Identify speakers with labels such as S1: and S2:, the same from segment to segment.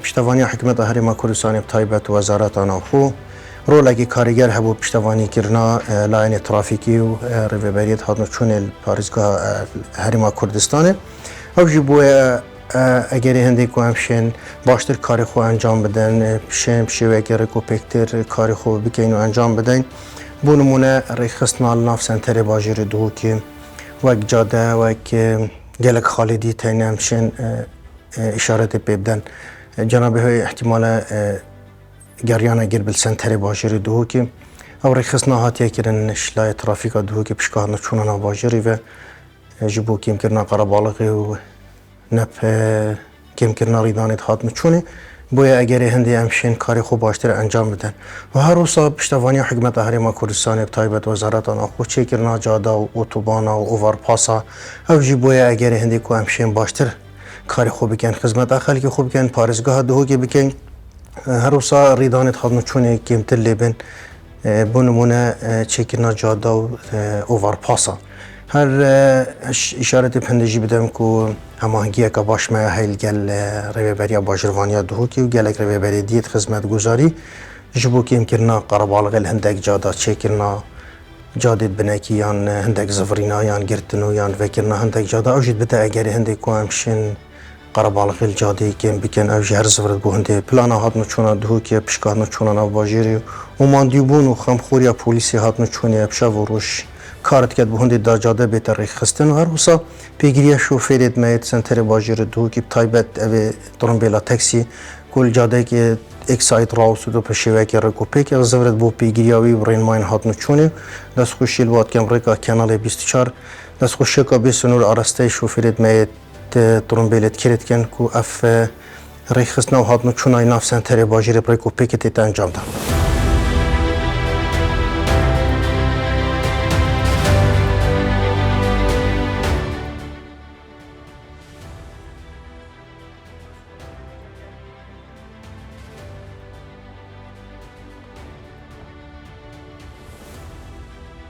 S1: پشتوانی حکومت هەرێما کوردستانی تایبەت وەزارەتە ناوخۆ ڕۆڵێکی کاریگەر هەبوو پشتەوانیکردنا لایەنی ترافیکی و ڕێوەبەریەت هاتنەچوونێ پارێزگا هەرێما کوردستانê ew jî bûye egerê hindێک ku em şên baştir karê xwe encam bidin şên şêwekê rêkopêktir karê xwe bikeyn û encam bidin bû nimûne rêxistina li nav senterê bajêrê Duhokê wek cade wek gelek xalîdî teyne em şên îşaretê pê bidin cenabê Hêyê ihtimale geryana gir bil senterê bajêrê Duhokê ew rêxistina hatiye kirin ji layê trafîka Duhokê pişka hatneçûna nav bajêrê ve ji bo kêmkirina qerebalixê û nep kêmkirina rîdanê hatneçûnê boya egerê hindê em şên karê xwe baştir encam bidin ve her wisa piştevaniya hikûmeta Herêma Kurdistanê bi taybet wezareta navxwe çêkirina cada û otobana û overpasa ew jî boya egerê hindê ku em şên baştir karê xwe bikin xizmeta xelkê xwe bikin parêzgeha Duhokê bikin her wisa rîdanê hatneçûnê kêmtir lêbin bû nimûne çêkirina cada û overpasa her îşaretê hindê jî bidem ku hemahengiyeka baş me heyl gel rêveberiya bajirvaniya Duhokê û gelek rêveberê diyet xizmetguzarî ji bo kêmkirina qerebalixê li hindek cada çêkirina cadê binekî yan hindek zivirîna yan girtin û yan vekirina hindek cada ew jî bide egerê hindê ku em şên qerebalixê li cadeyê kêm bikin ew jî her zivirit bû hindê plana hatneçûna Duhokê pişka hatneçûna nav bajêrê û mandîbûn û xemxoriya polîsê hatneçûnê şev û roj کار دکت به هندی داجاده بهتر رێکخستن و هر وسا پیگیری شوفێرێت مەیت سنتەرê bajêrê Duhokê taybet ev trombêla teksî kul cadekê eksayît rawsûd û pişêwekê rêkopêkê ziviret bû pêgiriya wî rênmayên hatneçûnê destxwişî li watkem rêka Kenalê 24 destxwişeka bê sinûr arasteyê şoferêt meyet trombêlê kiritkin ku ev rêkxistina û hatneçûnayê nav senterê bajêrê rêkopêkê tête encam da.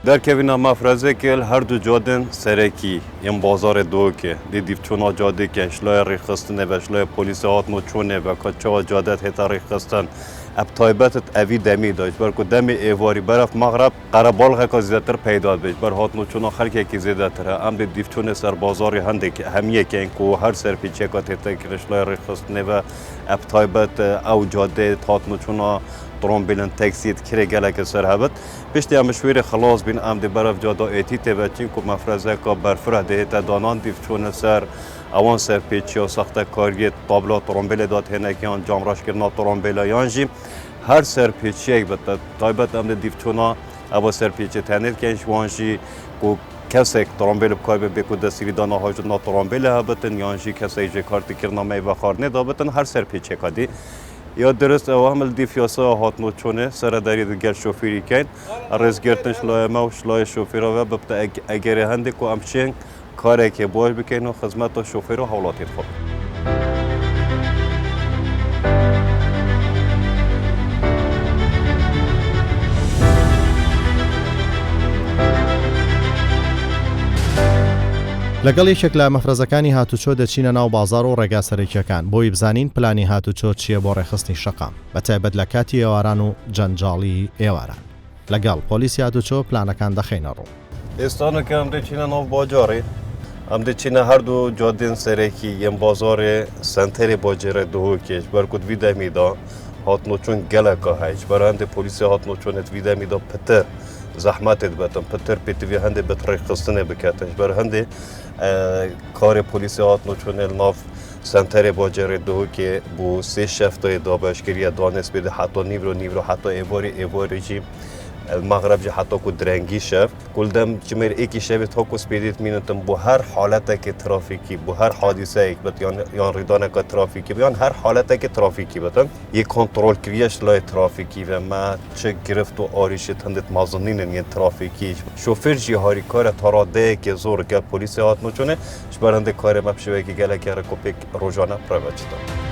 S2: درکوینا مفرزه که هر دو جادن سرکی یم بازار Duhokê دی دیفچونا جاده که اشلای رێکخستنê و اشلای پلیس هاتنەچûnê و کچا جادت هتا رێکخستن اب تایبتت اوی دمی داشت بر کو دمی ایواری برف مغرب قربالغه که زیادتر پیدا بیش بر هاتنەچûna خلکی که زیادتر ام دی دیفچون سر بازار هندک همیه که کو هر سر پیچه که هتا که اشلای رێکخستنê و اب تایبت او جاده هاتنەچûna ترومبیلن تاکسیت کره گله که سر هبت پشتی امشویر خلاص بین ام دی برف جادا ایتیت و چین کو مفرزه که برفره دهت دانان دیفچون سر اوان سر پیچی و سخت کاریت تابلا ترومبیل داد هنکیان جامراش کردن ترومبیل یانجی هر سر پیچی یک بته تایبت ام دی دیفچونا اوا سر پیچی تنید کنش وانجی کو کسی ترومبیل بکار به کو دستگیری دانا هاجد نا ترومبیل هبتن یانجی کسی جه کارتی کردن می و خارنه دابتن هر سر پیچی کدی یا درست اوامل دیفیاسا هاتنەچûnê سەردەری diger şofêrî kein rêzgirtin şilaya me û şilaya şofêra ve bibte egerê hindê ku em şên karekê baş bikin û xizmeta şofêr û hewlatê xwe.
S3: لەگەڵ یەکێک لە مەفرەزەکانی هاتوچۆ دەچینە ناو بازار و ڕێگا سەرەکیەکان بۆی بزانین پلانی هاتوچۆ چییە بۆ ڕێخستنی شەقام بەتایبەت لە کاتی ئێواران و جەنجاڵی ئێواران لەگەڵ پۆلیسی هاتوچۆ پلانەکان دەخینە ڕوو
S2: ئێستانەکە ئەم دەچینە ناو باجارێ ئەم دەچینە هەردوو جادێن سەرەکی یەم بازارێ سنتەرê bajêrê Duhokê ji ber ku vî demê da hatneçûn geleka heye ji ber hindê polîsê hatneçûnê vî demê da pitir zehmetê dibetin pitir pêtivî hindê bi rêkxistinê biketin ji ber hindê karê polîsê hatneçûnê li nav senterê bajêrê Duhokê bû sê şeftayê dabeşkiriya danespê de heta nîvro heta êvarê jî مغرب جه حتی کو درنگی شب کلدم جمر ایکی شب تا کو سپیدیت مینتم بو هر حالت که ترافیکی بو هر حادثه یک بت یان ریدان که ترافیکی بیان هر حالت که ترافیکی بتن یک کنترل کریش لای ترافیکی و ما چه گرفت و آریش تندت مازنین یه ترافیکی شوفر جی هاری کار تراده که زور گل پلیس هاتنەچûnê شبرنده کار مبشوی که گله که رکوپیک روزانه پروچتا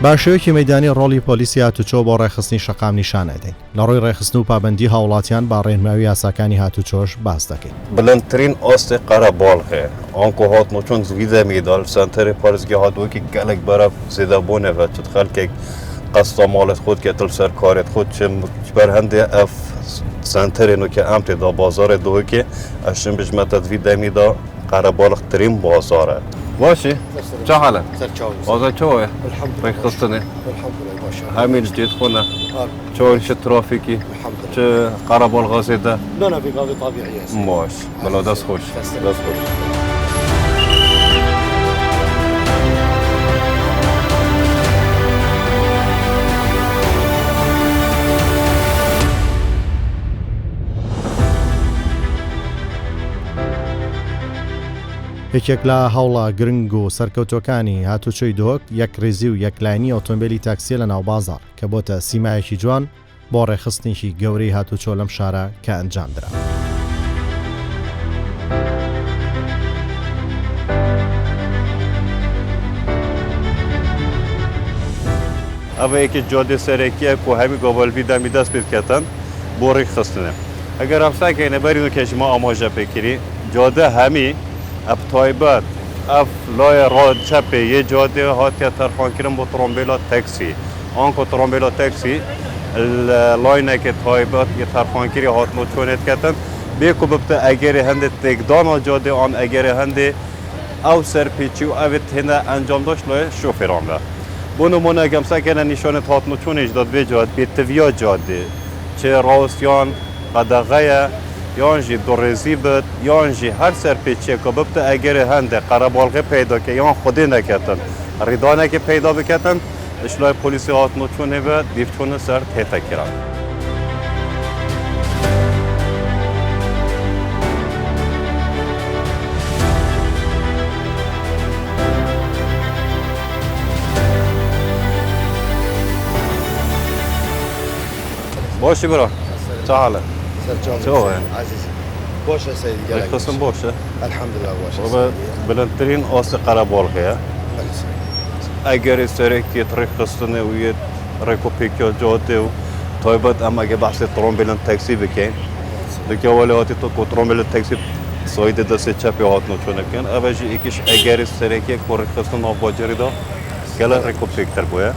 S3: باشەیەکی مەیدانی ڕۆڵی پۆلیسی هاتوچۆ بۆ ڕێکخستنی شەقام نیشان ئەدەین لە ڕۆی ڕێکخستن و پابەندی هاوڵاتیان با ڕێنماوی یاساکانی هاتوچۆش باس دەکەین.
S2: بلندترین ئاستی قەرەباڵ هەیە ئەنکۆ هاتمۆ چۆن زویدە میدال سنتەری پارێزگا هاتووەکی gelek beref zêdebûne ve çi xelkek qesta malê xwe ketil ser karê xwe çi ber hendê ev senterên weke em tê da bazarê Duhokê ev şin bijme te divî demî da qerebalixtirîn bazar e. Başî çi hal e? Oza çi ye? Rêkxistinê hemî ji dêt xwe ne çi ji trafîkî çi qerebal xasê de
S4: لا لا في غاضي طبيعية.
S2: baş bila dest xweş dest xweş.
S3: یەکێک لە هەوڵە گرنگ و سەرکەوتوەکانی هاتوچۆی دهۆک یەک ڕێزی و یەکلاینی ئۆتۆمبیلی تاکسیە لە ناو بازار کە بۆتە سیمایەکی جوان بۆ ڕێکخستنێکی گەورەی هاتوچۆ لەم شارە کە ئەنجامدرا.
S2: Ev yekê cadê serekî ye ku hemî gavalvî demî dest pê diketin bo rêkxistinê. Eger ev sekeyne berî weke ji me amaje pêkirî cade hemî ev taybet ev laya ra çepê yê cadê hatiye terxankirin bo trombêla taksî. Anko trombêla taksî laynekê taybet yê terxankirî hatino çûnê diketin bê ku bibite egerê hindê têkdana cadê an egerê hindê ew serpêçî û evê têne encamdaş laya şofêran de. بۆ نمونە گەمسەکەنە نیشانت هاتنۆ چۆنێژ داد بێ جاد بێتڤیا جادێ چێ ڕاوستیان قەدەغەیە یان ژی دوڕێزی بێت یان ژی هەر سەرپێچێکە ببتە ئەگەرێ هەندێ قەرەباڵغێ پەیداکە یان خودێ نەکەتن ڕیدانێکی پەیدا بکەتن ئشلای پۆلیسی هاتنۆ چۆنێ بە دیڤچۆنە سەر تێتەکران. باشی برا چه حاله؟
S4: سرجان عزیزی باشه سیدی گلک
S2: قسم باشه
S4: الحمد لله باشه
S2: و بلندترین آس قربالغه اگر سرکی رێکخستنê û yê rêkopêkiya cadê û taybet em ege behsê trombêlin taksî bikin dike welê hatî ku trombêlin taksî sayîdê destê çepê hatino çûnekin ev jî êkî ji egerê serekiyek ku rêkxistin nav bajarî da gelek rêkopêktir bûye.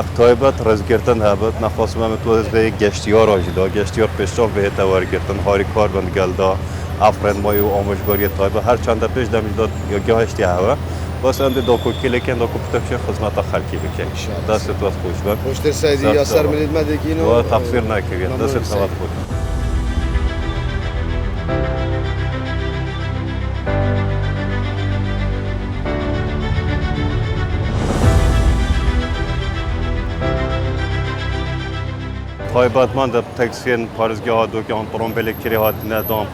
S2: ev taybet rêzgirtin hebit nexwasim em tu vê geştiyara jî da geştiyar pêştav bihête wergirtin harîkar bin gel da efrênmayî û amêjbariyê taybet her çanda pêş demî da ya heştî heve bas em dê dakokîlekên dakopîtefşê xizmeta xelkî bikin destê tu xweş be
S4: خوشتر سیدی یا سر ملید مدکین
S2: و تقصیر نکردید دستت سلامت بود. تایبەتمەند تەکسیên parêzgeha Duhokê an trombêlê kirî hatine dan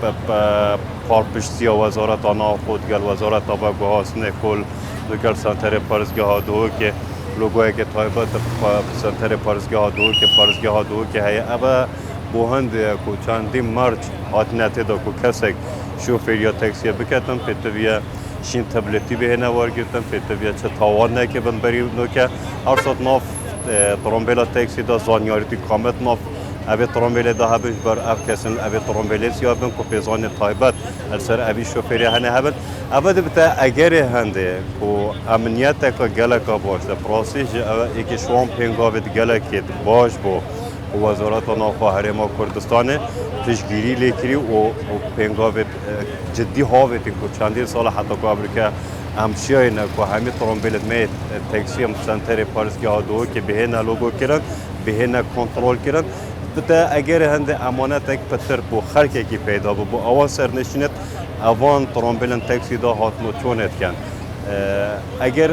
S2: parpiştiya wezareta navxwe gel wezareta veguhastinê kol digel senterê parêzgeha Duhokê logoyekê taybet senterê parêzgeha Duhokê parêzgeha Duhokê heye ev bo hindê ku çendîn merc hatine têda ku kesek şofêriya taksiye biketin pêtiviye şîn tabletî bihêne wergirtin pêtiviye çi tawan neke bin berî noke her sat nav trombêla taksî da zanyarîtî kamet nav evê trombêlê da hebin ber ev kesin evê trombêlê siya bin ku pêzanê taybet li ser evî şofêrî hene hebin ev dibite egerê hindê ku emniyeteka geleka baş de pirasî jî ev êkî şwan pêngavê di gelekê baş bû ku Wezareta Navxa Herêma Kurdistanê piştgirî lêkirî û pêngavê ciddî havêtîn ku çendîn sala heta ku Amerîka em çiyayîne ku hemî trombêlên me taksiyên senterê parêzgeha Duhokê bihêne logo kirin bihêne kontrol kirin dite egerê hindê emanetek pitir bû xelkekî peyda bû bû awan sernişînet evan trombêlên taksî da hatino çûnê dikin eger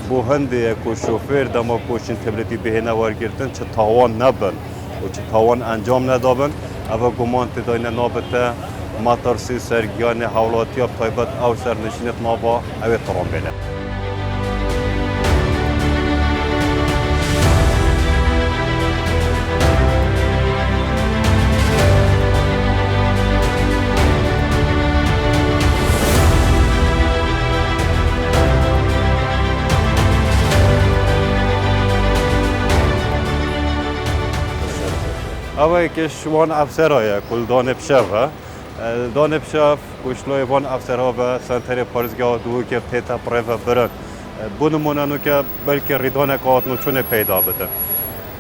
S2: bû hindê ku şofêr dema koçîn tabletî bihêne wergirtin çi tawan nebin û çi tawan encam nedabin ev guman têdayîne nabite matarsî sergiyanê hewlatiya taybet ew sernişînet nava ew ê trombêle. اوه که شوان افسرای کل دانشجو دانشجو کشلوی وان افسرها و سنتر پارزگاه دو که تیتا پرو برن بونمونانو که بلکه ریدان کات نو چونه پیدا بده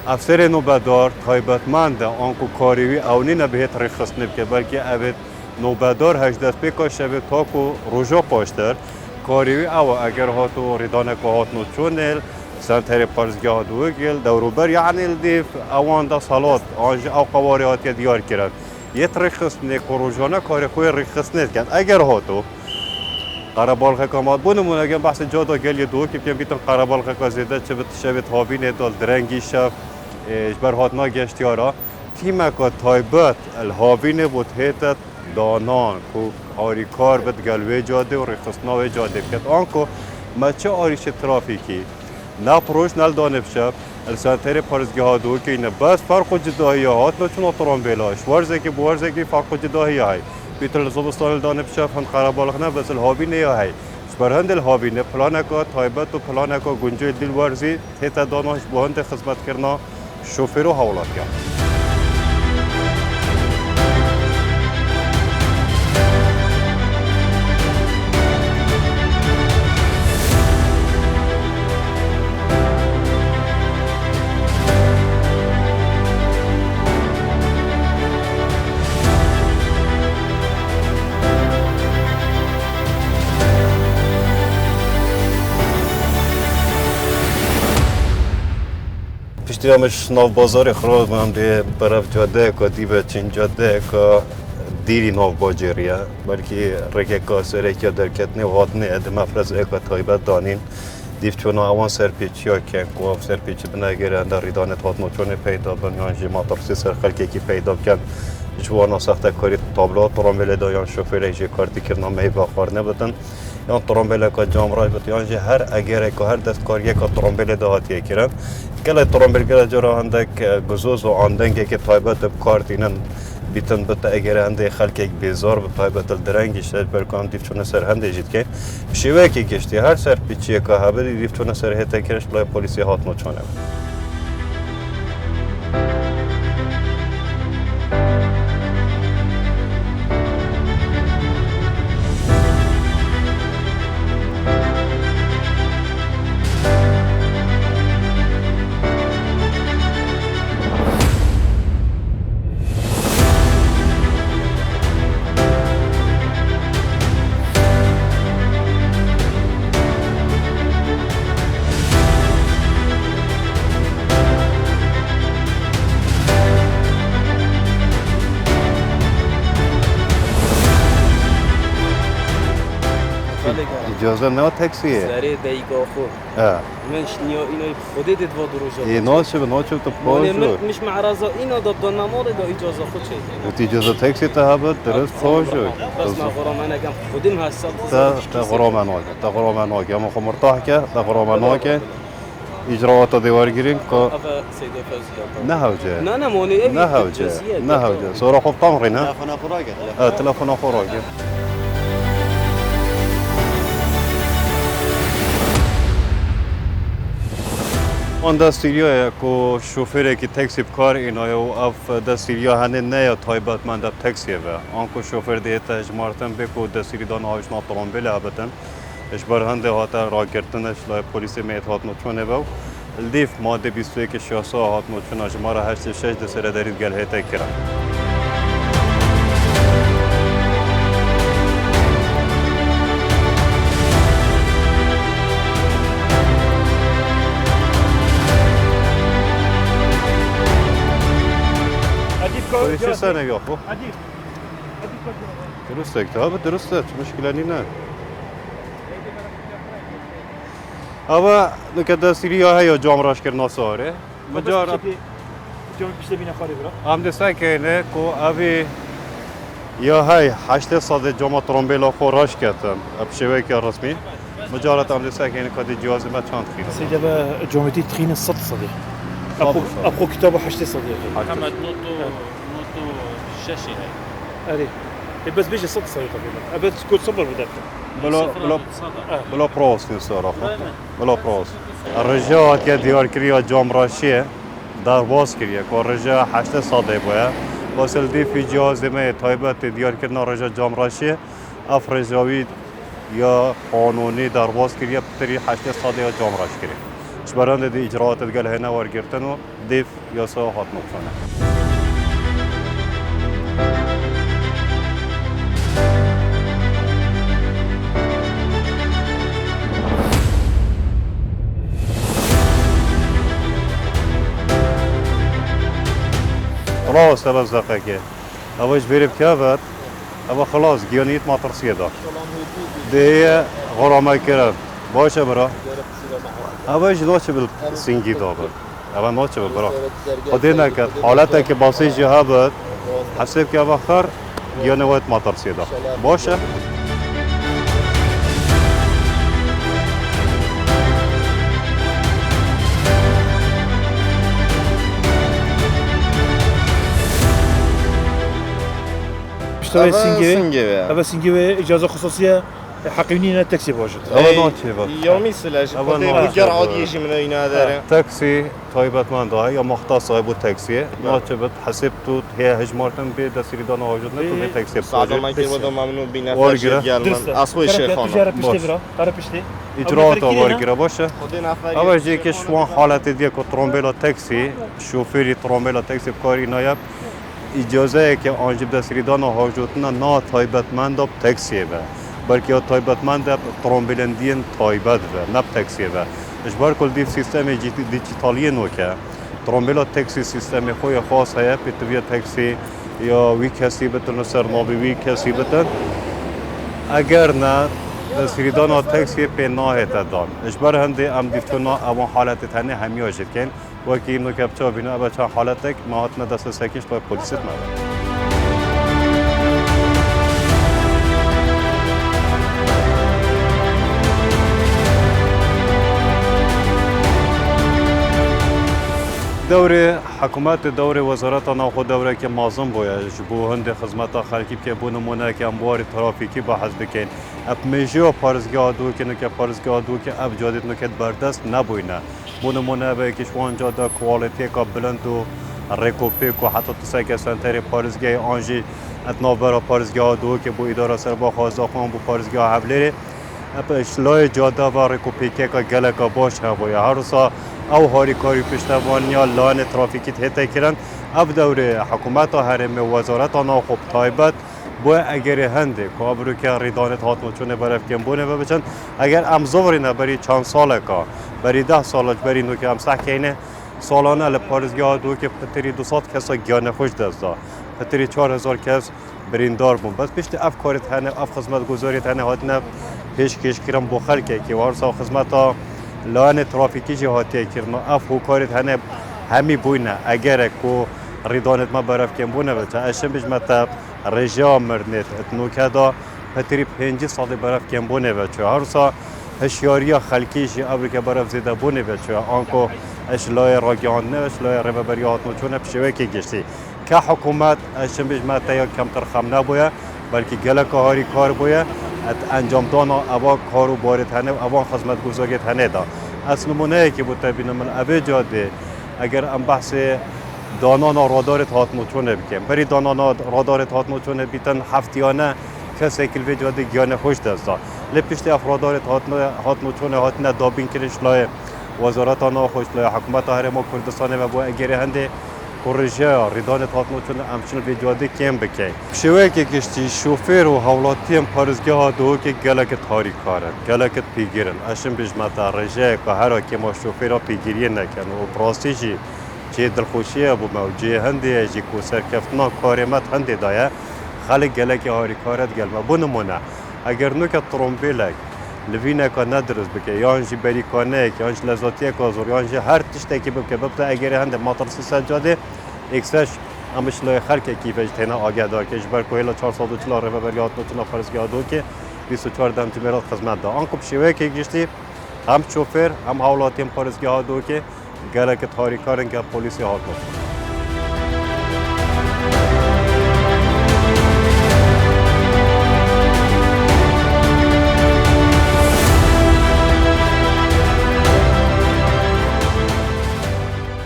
S2: افسر نوبدار تایبتمند آنکو کاریوی اونی نبهت رخصتنی که بلکه اوید نوبدار 18 پیکا شب تاکو روژا پاشتر کاریوی او اگر هاتو ریدان کات نو چونل سنتر پارزگاه دو گل دوروبر یعنی الدیف اوان دا سالات آنج او قواریات دیار کرد یه رخصتنی کروجانه کاری خوی رخصتنی کن اگر هاتو قربال حکامات بونمون اگر بحث جادا گلی دو که بیتون قربال حکا زیده چه بت شبت هاوینه دال درنگی شب اجبر هات ناگشتیارا تیمه که تایبت الهاوینه بود هیتت دانان که آری کار بد گلوه جاده و رخصتناوه جاده بکد آنکو مچه آریش ترافیکی نه پروش نل دانفشب السنتر پارزگاه دو که اینه بس فرق و جداهی هات نه چون اترامبیلاش ورزه که بورزه که فرق و جداهی های بیتل زبستان دانفشب هن قربالخ نه بس الهاوینه یا های برهند الهاوینه پلانکا تایبت و پلانکا گنجای دل ورزی تیتا داناش بهند خدمت کرنا شوفر و حولات کرد پشتیامش ناو بازار خراب من به برف جاده که دیو چین جاده که دیری ناو باجریه بلکه رکه کاسره که درکتنی واتنی ادم افرز اکا تایبت دانین دیو چون آوان سرپیچی ها که کوف سرپیچی بنگیره اندر ریدانت هات نوچونه پیدا بنیان جی ماترسی سر خلکی که پیدا کن جوانا سخته کاری تابلو ترامبل دایان شوفر جی کارتی کرنا میبا خار نبودن یا ترامبل که جام رای بود یا هر اگر که هر دست کاری که ترامبل دهاتی کرد کل ترامبل که جرا هندک گزوز و آندنگی که تایبت کارتینن بیتن بت اگر هنده خلک یک بیزار به تایبت درنگی شد برکان دیف چون سر هنده جید که شیوه که گشتی هر سر پیچیه که هبری دیف چون سر هته کرش بلای پلیسی هات نوچانه اجازه نه تاکسیه
S5: سری دقیقه خود منش نیا اینای خودت دو دروجه
S2: ناچه تو پاجو
S5: مش معرضه اینا داد نماد دا اجازه خود چه
S2: اجازه تاکسی تا درست پاجو
S5: بس ما غرامانه کم خودم هست
S2: تا غرامانه اما خو مرتاح که تا غرامانه اجراءات دیوارگیرین که نه هوجه
S5: نه مونی
S2: نه هوجه سورا خوب تمری نه تلفن خوراگه آن دستیریه که شوفره که تاکسی بکار اینای و اف دستیریا هنه نه یا تایبت من دب تاکسیه و آن که شوفر دیتا اجمارتن بکو دستیری دان آشنا ترامبیل هبتن اجبار هنده هاتا را گرتنش لای پلیس میت هات نوچونه باو الدیف ماده 21 شاسا هات نوچونه اجمارا 86 دسره دارید گل هیتا کرن چه سنه یا خو؟ درسته که درسته مشکلی نه اما نکته دستیری ها یا جام راش کرنا ساره مجارب
S6: جام پیشته بینه خالی برا
S2: هم دسته که نه که اوی یا های 800 جام ترامبیلا خو راش کردن بشوی که رسمی مجارت هم دسته که نه کدی جواز ما چند خیلی
S6: سیده به جامعیتی تخین 100 صدی ابخو کتاب 8 صدی
S7: محمد نوتو شاشي هاي
S6: اري بس بيجي 6 صدي تقريبا ابد تكون صبر بدك
S2: بلا بروس صراحه بلا بروس الرجال که دیار کریا جام راشیه درواز کریه که رجا 8 ساده باید واسل دی فی جازمه تایبت دیار کردن رجا جامراشی اف رجاوی یا قانونی درواز کریه بتری 8 ساده یا جامراش کریه شبران دی اجراعات دگل هنه ورگرتن و دیف یا سا هات نقصانه خلاص تبز دقیقه اوش بریم که بود اما خلاص گیانیت ما ترسیه دار دیه غرامه کرد باشه برا اوش ناچه بل سنگی دا بود اما ناچه بل برا خودی نکرد حالت که باسی جه بود حسب که اما خر گیانیت ما ترسیه دار باشه
S6: اشتغل سنجي هذا سنجي إجازة خصوصية حقيقية تاكسي واجد
S2: اما ناچه بود
S5: يومي سلاش بجر عادي يجي من هنا داره
S2: تاکسی تایبت من داره یا مختص صاحب تاکسیه ناچه بود حسب تو هی هجمارتن به دستیردان آوجود نه تو به تاکسی
S5: ساعة ما يصير وده ممنوع بينا فاشل جالمان أصوي الشيخ
S6: تجارة بشتي برا قرب بشتي
S2: اجراعات وارگیره باشه
S5: خدينا فاري
S2: اول جایی که شوان حالت دیگه که ترامبیلا تاکسی شوفری ترامبیلا تاکسی کاری نایب اجازه که آنجب دستیردان آوجودن نه تایبتمند تاکسیه به بلکه تایبتمند ترامبیلندین تایبت به نه تاکسیه به اجبار کل دیف سیستم دیجیتالی نوکه ترامبیلا تاکسی سیستم خوی خاص هست پیتوی تاکسی یا وی کسی بتن سرنابی وی کسی بتن اگر نه دستیردان تاکسی به نه دان اجبار هنده ام دیفتونا اما حالت تنه همی آجد کن وکی اینو که بچه بینه ابا چه حالت تک ماهاتنا دست سکش با پولیست مده دور حکومت دور وزارت ناخود دوره که مازم باید بو هند خدمات خلکی که بو نمونه که اموار ترافیکی بحث بکن اپ میجو پارزگاه دو که پارزگاه دو که اب جادت نکت بردست نبوینه بو نمونه به که شوان جاده کوالیتی که بلند و رکوپیک و حتی تسک سنتر پارزگاه آنجی اتنابرا پارزگاه دو که بو اداره سر با خازاخان بو پارزگاه حبلیره اپ اشلای جاده و رکوپیکی که گلکا باش هوای هر روزا او هاری کاری پشتوانیا لان ترافیکی هتا کرن اب دوره حکومت هرم وزارت ناخوب تایبت با اگر هنده که ابرو که ریدانت هات چونه برف کم بونه بچن اگر امزوری نه بری چند ساله کا بری 10 سالش بری نو که ام سحکینه سالانه لپارزگاه دو که پتری 200 کسا گیان خوش دستا پتری 4000 کس بریندار بون بس پشت اف کارت هنه اف خدمت گزاریت هنه هاتنه پیش کش کرم بخل که وارسا خدمت لان ترافیکی جهاتی کردن اف کارت هنه همی بوینه اگر کو ریدانت ما برف کم بونه بچه اشم بجمت رجا مرنت اتنوکه دا پتری 5 سال برف کم بونه بچه هر سا هشیاری خلکیش ابریکا برف زیده بونه بچه آنکو اشلای راگیان نه اشلای رببریات نچونه بشوه که گشتی که حکومت اشم بجمت یا کمتر خم نبویه بلکه گله که هاری کار بویه انجام دانا اوا کارو بارت هنه اوا خدمت گزاریت هنه دا از نمونه که بود بینم من اوه جاده اگر ام بحث دانانا رادارت هات چونه بکن بری دانانا رادارت هات چونه بیتن هفتیانه کسی که به جاده گیانه خوش دستا لپشت افرادارت هات چونه هات نه دابین کرش لای وزارت آنها خوش لای حکومت هرم کردستان و با اگر هنده کورژه ریدانت هات چونه امشن به جاده کم بکن شوی که گشتی شوفر و حولاتی ام پارزگاه دو که گلکت هاری کاره گلکت پیگیرن اشم بجمت رجه که هر که ما شوفر پیگیری نکن و پراستیجی چه دلخوشیه بو موجی هنده جی کو سرکفتنا کارمت هنده دایه خلق گلک هاری کارت گلمه بو نمونه اگر نو که ترومبیلک لوینه که ندرس بکه یانجی بریکانه که یانج لذاتیه که زور یانجی هر تشته که بکه ببته اگر هنده ماترسی سجاده اکسش همش لای خلق کیفش تنها آگه دار که اجبر کوهلا 440 رو ببریات نوتنا پرسگاه دو که 24 دم جمعرات خدمت دا آنکو بشیوه که گشتی هم شوفر هم حولاتی هم پرسگاه دو که گله که تاریکارن که پلیسی هات نکنه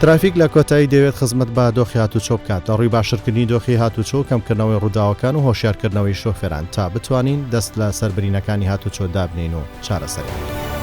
S3: ترافیک لە کۆتایی دەوێت خزمەت بە دۆخی هاتوچۆ بکات لە ڕووی باشترکردنی دۆخی هاتوچۆ و کەمکردنەوەی ڕووداوەکان و هۆشیارکردنەوەی شۆفێران تا بتوانین دەست لە سەربرینەکانی هاتوچۆ دابنین و چارەسەریان.